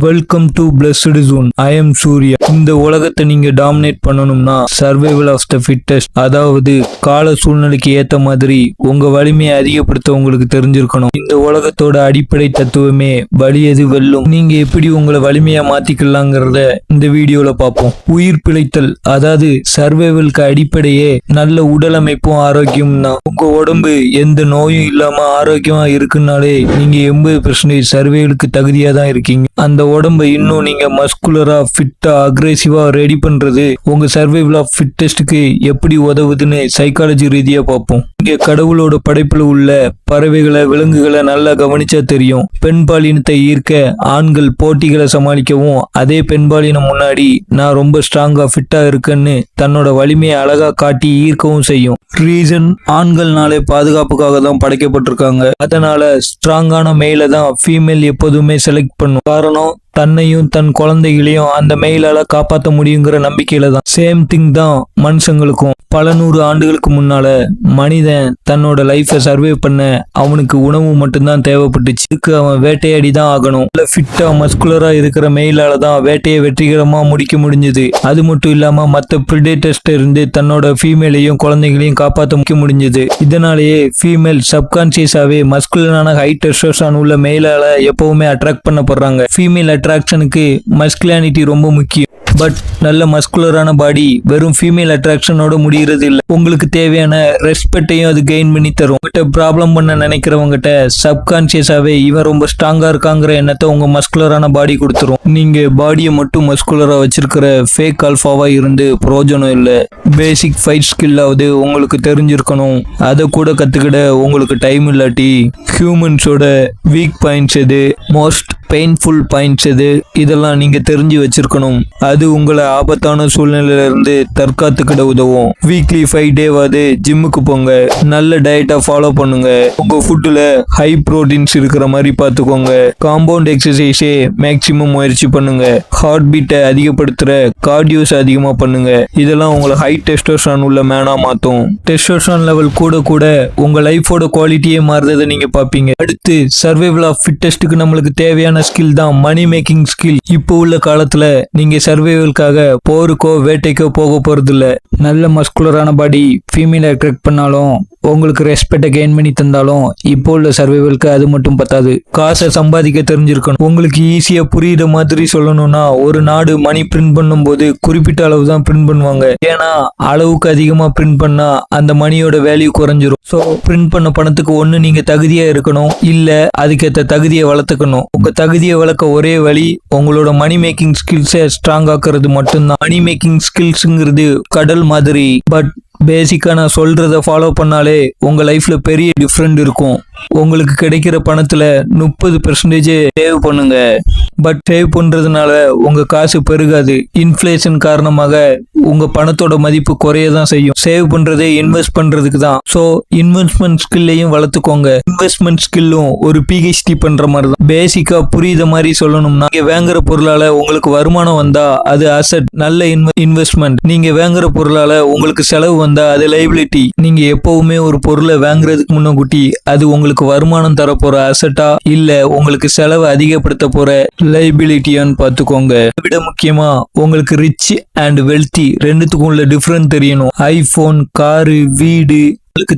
Welcome to blessed zone. I am Surya. இந்த உலகத்தை நீங்க டாமினேட் பண்ணணும்னா சர்வைவல் ஆஃப் த ஃபிட்டஸ்ட், அதாவது கால சூழ்நிலைக்கு ஏத்த மாதிரி உங்க வலிமையை அதிகப்படுத்த உங்களுக்கு தெரிஞ்சிருக்கணும். இந்த உலகத்தோட அடிப்படை தத்துவமே வலியது வெல்லும். நீங்க எப்படி உங்களை வலிமையா மாத்திக்கலாங்கிறத இந்த வீடியோல பார்ப்போம். உயிர் பிழைத்தல், அதாவது சர்வைவலுக்கு அடிப்படையே நல்ல உடல் அமைப்பும் ஆரோக்கியம் தான். உங்க உடம்பு எந்த நோயும் இல்லாம ஆரோக்கியமா இருக்குன்னாலே நீங்க 80% சர்வைவலுக்கு தகுதியா தான் இருக்கீங்க. அந்த உடம்பை இன்னும் நீங்க மஸ்குலரா, ஃபிட்டா, அக்ரெசிவா ரெடி பண்றது உங்க சர்வைவல் ஆஃப் ஃபிட்டஸ்டுக்கு எப்படி உதவுதுன்னு சைக்காலஜி ரீதியா பார்ப்போம். இங்க கடவுளோட படைப்புல உள்ள பறவைகளை, விலங்குகளை நல்லா கவனிச்சா தெரியும். பெண் பாலினத்தை ஈர்க்க ஆண்கள் போட்டிகளை சமாளிக்கவும், அதே பெண் பாலினம் முன்னாடி நான் ரொம்ப ஸ்ட்ராங்கா ஃபிட்டா இருக்கேன்னு தன்னோட வலிமையை அழகா காட்டி ஈர்க்கவும் செய்யும். ரீசன், ஆண்கள்னாலே பாதுகாப்புக்காக தான் படைக்கப்பட்டிருக்காங்க. அதனால ஸ்ட்ராங்கான மேல தான் ஃபீமேல் எப்போதுமே செலக்ட் பண்ணும். காரணம், தன்னையும் தன் குழந்தைகளையும் அந்த மெயிலால காப்பாற்ற முடியுங்கிற நம்பிக்கையில தான். சேம் திங் தான் மனுஷங்களுக்கும். பல நூறு ஆண்டுகளுக்கு முன்னால மனிதன் தன்னோட லைஃபை சர்வே பண்ண அவனுக்கு உணவு மட்டும்தான் தேவைப்பட்டுச்சு. இதுக்கு அவன் வேட்டையாடி தான் ஆகணும். ஃபிட்டா, மஸ்குலரா இருக்கிற மெயிலால தான் வேட்டையை வெற்றிகரமா முடிக்க முடிஞ்சது. அது மட்டும் இல்லாம மற்ற பிரிடேட்டர்ஸ்ட இருந்து தன்னோட ஃபீமேலையும் குழந்தைகளையும் காப்பாற்ற முடிஞ்சது. இதனாலேயே ஃபீமேல் சப்கான்சியஸாவே மஸ்குலரான ஹை டெஸ்டோஸ்டெரான் உள்ள மெயிலால எப்பவுமே அட்ராக்ட் பண்ணப்படுறாங்க. ஃபீமேல் அட்ராக்ஷனுக்கு மஸ்குலானிட்டி ரொம்ப முக்கியம். பட் நல்ல மஸ்குலரான பாடி வெறும் ஃபீமேல் அட்ராக்ஷனோட முடிகிறது இல்லை. உங்களுக்கு தேவையான ரெஸ்பெக்டையும் அது கெயின் பண்ணி தரும். உங்ககிட்ட ப்ராப்ளம் பண்ண நினைக்கிறவங்ககிட்ட சப்கான்சியஸாவே இவன் ரொம்ப ஸ்ட்ராங்கா இருக்காங்கிற எண்ணத்தை உங்க மஸ்குலரான பாடி கொடுத்துரும். நீங்க பாடியை மட்டும் மஸ்குலரா வச்சிருக்கிற ஃபேக் ஆல்ஃபாவா இருந்து பிரயோஜனம் இல்லை. பேசிக் ஃபைட் ஸ்கில்லாவது உங்களுக்கு தெரிஞ்சிருக்கணும். அதை கூட கத்துக்கிட உங்களுக்கு டைம் இல்லாட்டி ஹியூமன்ஸோட வீக் பாயிண்ட்ஸ் எது, மோஸ்ட் பெயின்ஃபுல் பாயிண்ட்ஸ் எது, இதெல்லாம் நீங்க தெரிஞ்சு வச்சிருக்கணும். அது உங்களை ஆபத்தான சூழ்நிலையில இருந்து தற்காத்துக்கிட உதவும். வீக்லி 5 டேவாவது ஜிம்முக்கு போங்க. நல்ல டயட்டா ஃபாலோ பண்ணுங்க. உங்க ஃபுட்டுல ஹை புரோட்டீன்ஸ் இருக்கிற மாதிரி பார்த்துக்கோங்க. காம்பவுண்ட் எக்ஸசைஸே மேக்சிமம் முயற்சி பண்ணுங்க. ஹார்ட் பீட்டை அதிகப்படுத்துற கார்டியோஸ் அதிகமா பண்ணுங்க. இதெல்லாம் உங்களை ஹை டெஸ்டோஸ்டெரான் உள்ள மேனா மாத்தும். டெஸ்டோஸ்டெரான் லெவல் கூட கூட உங்க லைஃபோட குவாலிட்டியே மாறுறதை நீங்க பாப்பீங்க. அடுத்து சர்வைவல் ஆஃப் ஃபிட்டஸ்டுக்கு நம்மளுக்கு தேவையான ஸ்கில் தான் மணி மேக்கிங் ஸ்கில். இப்போ உள்ள காலத்துல நீங்க சர்வைவலுக்காக போருக்கோ வேட்டைக்கோ போக போறது இல்ல. நல்ல மஸ்குலரான பாடி ஃபீமேல் அட்ராக்ட் பண்ணாலும், உங்களுக்கு ரெஸ்பெக்டை கெயின் பண்ணி தந்தாலும், இப்போ உள்ள சர்வைவலுக்கு அது மட்டும் பத்தாது. காசை சம்பாதிக்க தெரிஞ்சிருக்கணும். உங்களுக்கு ஈஸியா புரியுற மாதிரி சொல்லணும்னா, ஒரு நாடு மணி பிரிண்ட் பண்ணும் போது குறிப்பிட்ட அளவு தான் பிரிண்ட் பண்ணுவாங்க. ஏன்னா அளவுக்கு அதிகமா பிரிண்ட் பண்ணா அந்த மணியோட வேல்யூ குறைஞ்சிரும். ஸோ பிரிண்ட் பண்ண பணத்துக்கு ஒண்ணு நீங்க தகுதியா இருக்கணும், இல்ல அதுக்கேற்ற தகுதியை வளர்த்துக்கணும். உங்க தகுதியை வளர்க்க ஒரே வழி உங்களோட மணி மேக்கிங் ஸ்கில்ஸை ஸ்ட்ராங் ஆக்குறது மட்டும்தான். மணி மேக்கிங் ஸ்கில்ஸ்ங்கிறது கடல் மாதிரி. பட் பேசிக்கா நான் சொல்றத ஃபாலோ பண்ணாலே உங்க லைஃப்ல பெரிய டிஃப்ரெண்ட் இருக்கும். உங்களுக்கு கிடைக்கிற பணத்துல 30% சேவ் பண்ணுங்க. பட் சேவ் பண்றதுனால உங்க காசு பெருகாது. இன்ஃப்ளேஷன் காரணமாக உங்க பணத்தோட மதிப்பு குறையதான் செய்யும். சேவ் பண்றதே இன்வெஸ்ட் பண்றதுக்கு தான். ஸோ இன்வெஸ்ட்மெண்ட் ஸ்கில்லையும் வளர்த்துக்கோங்க. இன்வெஸ்ட்மெண்ட் ஸ்கில்லும் ஒரு PhD பண்ற மாதிரி தான். பேசிக்கா புரியுத மாதிரி சொல்லணும்னா, நீங்க வாங்குற பொருளால உங்களுக்கு வருமானம் வந்தா அது அசெட், நல்ல இன்வெஸ்ட்மெண்ட். நீங்க வாங்குற பொருளால உங்களுக்கு செலவு வந்தா அது லைபிலிட்டி. நீங்க எப்பவுமே ஒரு பொருளை வாங்குறதுக்கு முன்னக்கூட்டி அது உங்களுக்கு வருமானம் தர போற அசெட்டா இல்ல உங்களுக்கு செலவு அதிகப்படுத்த போற லைபிலிட்டியான்னு பாத்துக்கோங்க. விட முக்கியமா உங்களுக்கு ரிச் அண்ட் வெல்த்தி ரெண்டுத்துக்கும் உள்ள டிஃபரன்ஸ் தெரியணும். ஐபோன், காரு, வீடு,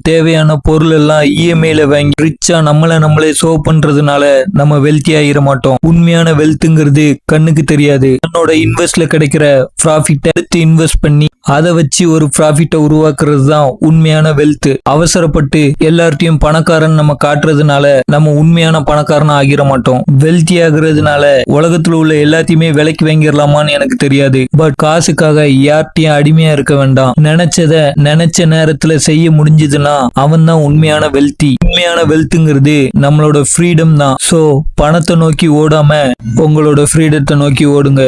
தேவையான பொருள் எல்லாம் இஎம்ஐல வாங்கி ரிச்சா நம்மளே ஷோ பண்றதுனால நம்ம வெல்த்தி ஆகிட மாட்டோம். உண்மையான வெல்த்ங்கிறது கண்ணுக்கு தெரியாது. தன்னோட இன்வெஸ்ட்ல கிடைக்கிற ப்ராஃபிட் எடுத்து இன்வெஸ்ட் பண்ணி அதை வச்சு ஒரு ப்ராஃபிட்டை உருவாக்குறது தான் உண்மையான வெல்த். அவசரப்பட்டு எல்லார்ட்டையும் பணக்காரன் நம்ம காட்டுறதுனால நம்ம உண்மையான பணக்காரன் ஆகிட மாட்டோம். வெல்த்தி ஆகுறதுனால உலகத்துல உள்ள எல்லாத்தையுமே விலைக்கு வாங்கிடலாமான்னு எனக்கு தெரியாது. பட் காசுக்காக யார்ட்டையும் அடிமையா இருக்க வேண்டாம். நினைச்ச நேரத்துல செய்ய முடிஞ்சது அவன் தான் உண்மையான வெல்த்தி. உண்மையான வெல்த்ங்கிறது நம்மளோட ஃப்ரீடம் தான். சோ பணத்தை நோக்கி ஓடாம உங்களோட ஃப்ரீடத்தை நோக்கி ஓடுங்க.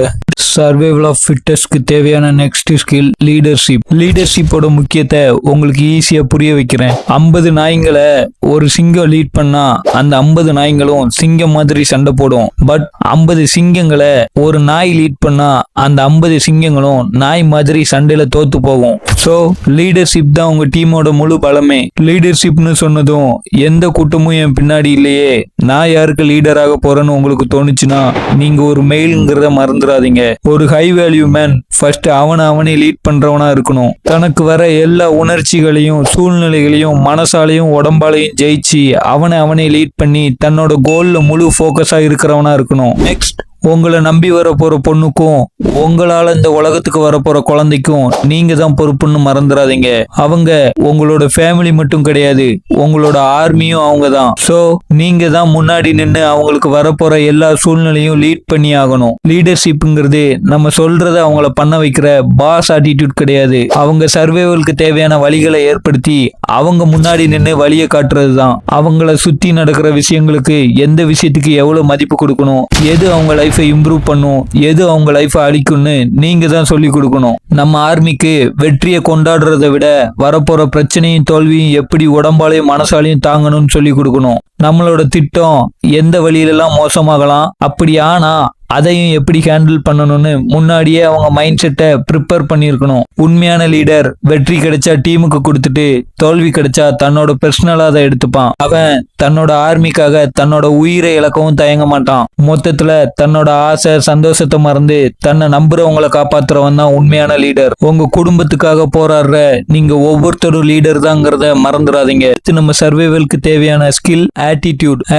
சர்வைவல் ஆஃப் ஃபிட்டஸ்ட்க்கு தேவையான நெக்ஸ்ட் ஸ்கில் லீடர்ஷிப். லீடர்ஷிப்போட முக்கியத்தை உங்களுக்கு ஈஸியா புரிய வைக்கிறேன். 50 நாய்ங்களை ஒரு சிங்கம் லீட் பண்ணா அந்த 50 நாய்களும் சிங்கம் மாதிரி சண்டை போடும். பட் 50 சிங்கங்களை ஒரு நாய் லீட் பண்ணா அந்த 50 சிங்கங்களும் நாய் மாதிரி சண்டையில தோத்து போகும். சோ லீடர்ஷிப் தான் உங்க டீமோட முழு பலமே. லீடர்ஷிப்னு சொன்னதும் எந்த கூட்டமும் என் பின்னாடி இல்லையே, நான் யாருக்கு லீடராக போறேன்னு உங்களுக்கு தோணுச்சுன்னா நீங்க ஒரு மெயில்ங்கிறத மறந்துடாதீங்க. ஒரு ஹை வேல்யூ மேன் ஃபர்ஸ்ட் அவனே லீட் பண்றவனா இருக்கணும். தனக்கு வர எல்லா உணர்ச்சிகளையும் சூழ்நிலைகளையும் மனசாலையும் உடம்பாலையும் ஜெயிச்சு அவனே லீட் பண்ணி தன்னோட கோல்ல முழு ஃபோக்கஸா இருக்கிறவனா இருக்கணும். நெக்ஸ்ட், உங்களை நம்பி வர போற பொண்ணுக்கும் உங்களால இந்த உலகத்துக்கு வரப்போற குழந்தைக்கும் நீங்க தான் பொறுப்புன்னு மறந்துடாதீங்க. அவங்க உங்களோட ஃபேமிலி மட்டும் கிடையாது, உங்களோட ஆர்மியும் அவங்க தான். சோ நீங்க தான் முன்னாடி நின்று அவங்களுக்கு வரப்போற எல்லா சூழ்நிலையும் லீட் பண்ணி ஆகணும். லீடர்ஷிப்ங்கிறது நம்ம சொல்றத அவங்கள பண்ண வைக்கிற பாஸ் ஆட்டிடியூட் கிடையாது. அவங்க சர்வைவலுக்கு தேவையான வழிகளை ஏற்படுத்தி அவங்க முன்னாடி நின்று வழியை காட்டுறது தான். அவங்கள சுத்தி நடக்கிற விஷயங்களுக்கு எந்த விஷயத்துக்கு எவ்வளவு மதிப்பு கொடுக்கணும், எது அவங்க லைஃபை இம்ப்ரூவ் பண்ணும், எது அவங்க லைஃபை அழிக்கும்னு நீங்க தான் சொல்லி கொடுக்கணும். நம்ம ஆர்மிக்கு வெற்றியை கொண்டாடுறதை விட வரப்போற பிரச்சனையும் தோல்வியும் எப்படி உடம்பாலையும் மனசாலையும் தாங்கணும்னு சொல்லி கொடுக்கணும். நம்மளோட திட்டம் எந்த வழியிலெல்லாம் மோசமாகலாம், அப்படி ஆனா அதையும் எப்படி ஹேண்டில் பண்ணணும்னு முன்னாடியே அவங்க மைண்ட் செட்டை ப்ரிப்பேர் பண்ணியிருக்கணும். உண்மையான லீடர் வெற்றி கிடைச்சா டீமுக்கு கொடுத்துட்டு தோல்வி கிடைச்சா தன்னோட பர்சனலா அதை எடுத்துப்பான். அவன் தன்னோட ஆர்மிக்காக தன்னோட உயிரை இழக்கவும் தயங்க மாட்டான். மொத்தத்துல தன்னோட ஆசை சந்தோஷத்தை மறந்து தன்னை நம்புறவங்களை காப்பாத்துறவன் தான் உண்மையான லீடர். உங்க குடும்பத்துக்காக போராடுற நீங்க ஒவ்வொருத்தரும் லீடர் தாங்கிறத மறந்துடாதீங்க. நம்ம சர்வைவலுக்கு தேவையான ஸ்கில்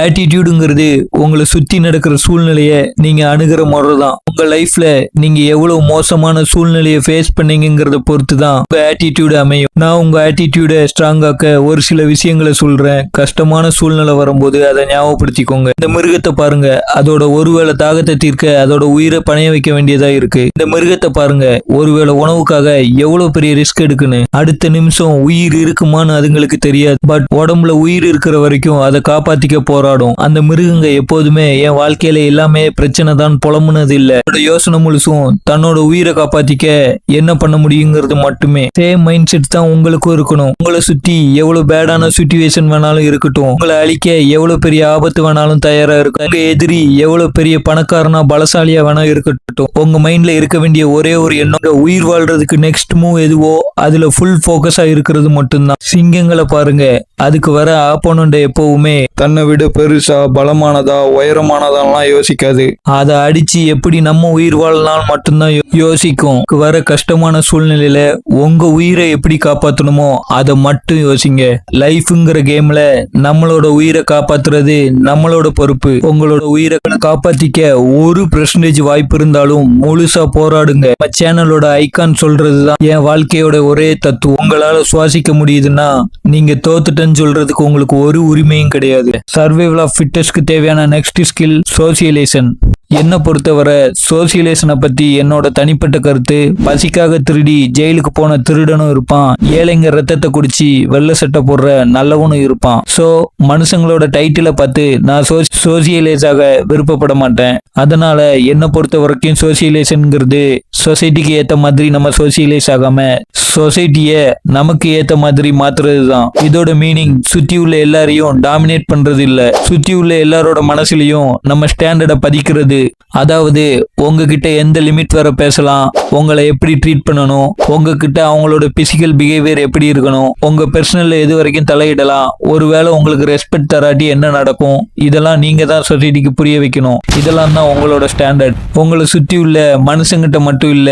ஆட்டிடியூடுங்கிறது உங்களை சுத்தி நடக்கிற சூழ்நிலையை நீங்க அணுகிற முறை தான். உங்க லைஃப்ல நீங்க எவ்வளவு மோசமான சூழ்நிலையை ஃபேஸ் பண்ணீங்கிறத பொறுத்து தான் உங்க ஆட்டிடியூட் அமையும். நான் உங்க ஆட்டிடியூட ஸ்ட்ராங் ஆக்க ஒரு சில விஷயங்களை சொல்றேன். கஷ்டமான சூழ்நிலை வரும்போது அதை ஞாபகப்படுத்திக்கோங்க. இந்த மிருகத்தை பாருங்க, அதோட ஒருவேளை தாகத்தை தீர்க்க அதோட உயிரை பணைய வைக்க வேண்டியதா இருக்கு. இந்த மிருகத்தை பாருங்க, ஒருவேளை உணவுக்காக எவ்வளவு பெரிய ரிஸ்க் எடுக்குன்னு. அடுத்த நிமிஷம் உயிர் இருக்குமான்னு அதுங்களுக்கு தெரியாது. பட் உடம்புல உயிர் இருக்கிற வரைக்கும் அதை காப்பாத்திக்க போராடும். அந்த மிருகங்க எப்போதுமே என் வாழ்க்கையில எல்லாமே பிரச்சனை தான் புலம்புனது இல்ல. யோசனை முழுசும் தன்னோட உயிரை காப்பாத்திக்க என்ன பண்ண முடியுங்கிறது மட்டுமே. சேம் மைண்ட் செட் தான் உங்களுக்கும் இருக்கணும். உங்களை சுத்தி எவ்வளவு பேடான சிச்சுவேஷன் வேணாலும் இருக்கட்டும், உங்களை அழிக்க எவ்வளவு பெரிய ஆபத்து வேணாலும் தயாரா இருக்கும். உங்க எதிரி எவ்வளவு பெரிய பணக்காரனா பலசாலியா வேணா இருக்கட்டும், உங்க மைண்ட்ல இருக்க வேண்டிய ஒரே ஒரு எண்ணம் உயிர் வாழ்றதுக்கு நெக்ஸ்ட் மூவ் எதுவோ அதுல ஃபுல் போக்கஸா இருக்கிறது மட்டும்தான். சிங்கங்களை பாருங்க, அதுக்கு வர ஆப்போனண்ட எப்பவுமே தன்னை விட பெருசா பலமானதா உயரமானதாலாம் யோசிக்காது. அதை அடிச்சு எப்படி நம்ம உயிர் வாழ்நாள் மட்டும்தான் யோசிக்கும். வர கஷ்டமான சூழ்நிலையில உங்க உயிரை எப்படி காப்பாற்றணுமோ அதை மட்டும் யோசிங்க. லைஃப்ங்கிற கேம்ல நம்மளோட உயிரை காப்பாத்துறது நம்மளோட பொறுப்பு. உங்களோட உயிரை காப்பாத்திக்க 1% வாய்ப்பு இருந்தாலும் முழுசா போராடுங்க. நம்ம சேனலோட ஐகான் சொல்றதுதான் என் வாழ்க்கையோட ஒரே தத்துவம். உங்களால சுவாசிக்க முடியுதுன்னா நீங்க தோத்துட்டேன்னு சொல்றதுக்கு உங்களுக்கு ஒரு உரிமையும் கிடையாது. சர்வைவல் ஆஃப் ஃபிட்டஸ்ட்க்கு தேவையான நெக்ஸ்ட் ஸ்கில் சோசியலைசேஷன். என்னை பொறுத்தவரை சோசியலைசனை பத்தி என்னோட தனிப்பட்ட கருத்து, பசிக்காக திருடி ஜெயிலுக்கு போன திருடனும் இருப்பான், ஏழைங்க ரத்தத்தை குடிச்சு வெள்ளை சட்டை போடுற நல்லவனும் இருப்பான். சோ மனுஷங்களோட டைட்டிலை பார்த்து நான் சோசியலைஸாக விருப்பப்பட மாட்டேன். அதனால என்னை பொறுத்த வரைக்கும் சோசியலைசன்ங்கிறது சொசைட்டிக்கு ஏத்த மாதிரி நம்ம சோசியலைஸ் ஆகாம சொசைட்டிய நமக்கு ஏத்த மாதிரி மாத்துறது தான். இதோட மீனிங் சுத்தி உள்ள எல்லாரையும் டாமினேட் பண்றது இல்ல, சுத்தி உள்ள எல்லாரோட மனசுலயும் நம்ம ஸ்டாண்டர்டை பதிக்கிறது. அதாவது உங்ககிட்ட எந்த லிமிட் வர பேசலாம், உங்களை எப்படி ட்ரீட் பண்ணணும், உங்ககிட்ட அவங்களோட பிசிக்கல் பிஹேவியர் எப்படி இருக்கணும், உங்க பர்சனல்ல எது வரைக்கும் தலையிடலாம், ஒருவேளை உங்களுக்கு ரெஸ்பெக்ட் தராட்டி என்ன நடக்கும், இதெல்லாம் நீங்க தான் சொசைட்டிக்கு புரிய வைக்கணும். இதெல்லாம் தான் உங்களோட ஸ்டாண்டர்ட். உங்களை சுத்தி உள்ள மனுஷங்கிட்ட மட்டும் இல்ல,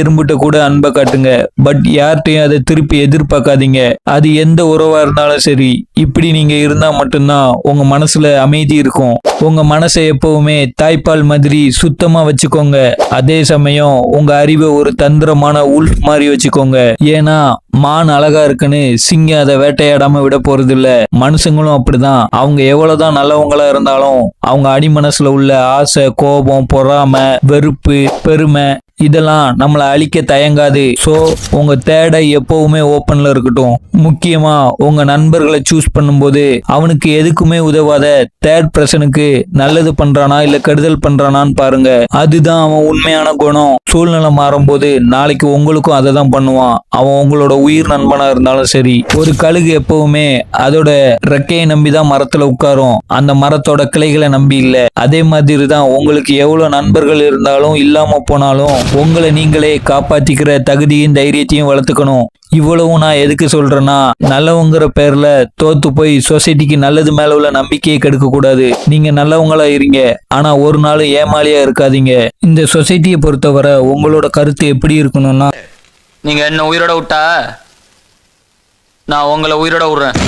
எறும்புட்ட கூட அன்பை காட்டுங்க. பட் யார்கிட்டையும் அதை திருப்பி எதிர்பார்க்காதீங்க. அது எந்த உறவா இருந்தாலும் சரி. இப்படி நீங்க இருந்தா மட்டும்தான் உங்க மனசுல அமைதி இருக்கும். உங்க மனசை எப்பவுமே தாய்ப்பால் மாதிரி சுத்தமா வச்சுக்கோங்க. அதே சமயம் உங்க அறிவை ஒரு தந்திரமான உல்ஃப் மாதிரி வச்சுக்கோங்க. ஏன்னா மான் அழகா இருக்குன்னு சிங்கம் அதை வேட்டையாடாம விட போறது இல்ல. மனுஷங்களும் அப்படிதான். அவங்க எவ்வளவுதான் நல்லவங்களா இருந்தாலும் அவங்க அடி மனசுல உள்ள ஆசை, கோபம், பொறாமை, வெறுப்பு, பெருமை இதெல்லாம் நம்மளை அழிக்க தயங்காது. ஸோ உங்க தேர்ட் ஐ எப்பவுமே ஓப்பன்ல இருக்கட்டும். முக்கியமா உங்க நண்பர்களை சூஸ் பண்ணும்போது அவனுக்கு எதுக்குமே உதவாத தேர்ட் பர்சனுக்கு நல்லது பண்றானா இல்ல கெடுதல் பண்றானான்னு பாருங்க. அதுதான் அவன் உண்மையான குணம். சூழ்நிலை மாறும்போது நாளைக்கு உங்களுக்கும் அதை தான் பண்ணுவான். அவன் உங்களோட உயிர் நண்பனா இருந்தாலும் சரி. ஒரு கழுகு எப்பவுமே அதோட ரெக்கையை நம்பிதான் மரத்துல உட்காரும், அந்த மரத்தோட கிளைகளை நம்பி இல்ல. அதே மாதிரி தான் உங்களுக்கு எவ்வளவு நண்பர்கள் இருந்தாலும் இல்லாம போனாலும் உங்களை நீங்களே காப்பாத்திக்கிற தகுதியும் தைரியத்தையும் வளர்த்துக்கணும். இவ்வளவும் நான் எதுக்கு சொல்றேன்னா, நல்லவங்கிற பேர்ல தோத்து போய் சொசைட்டிக்கு நல்லது மேல உள்ள நம்பிக்கையை கெடுக்க கூடாது. நீங்க நல்லவங்களா இருங்க, ஆனா ஒரு நாள் ஏமாளியா இருக்காதீங்க. இந்த சொசைட்டியை பொறுத்தவரை உங்களோட கருத்து எப்படி இருக்கணும்னா, நீங்க என்ன உயிரோட விட்டா நான் உங்களை உயிரோட விடுறேன்.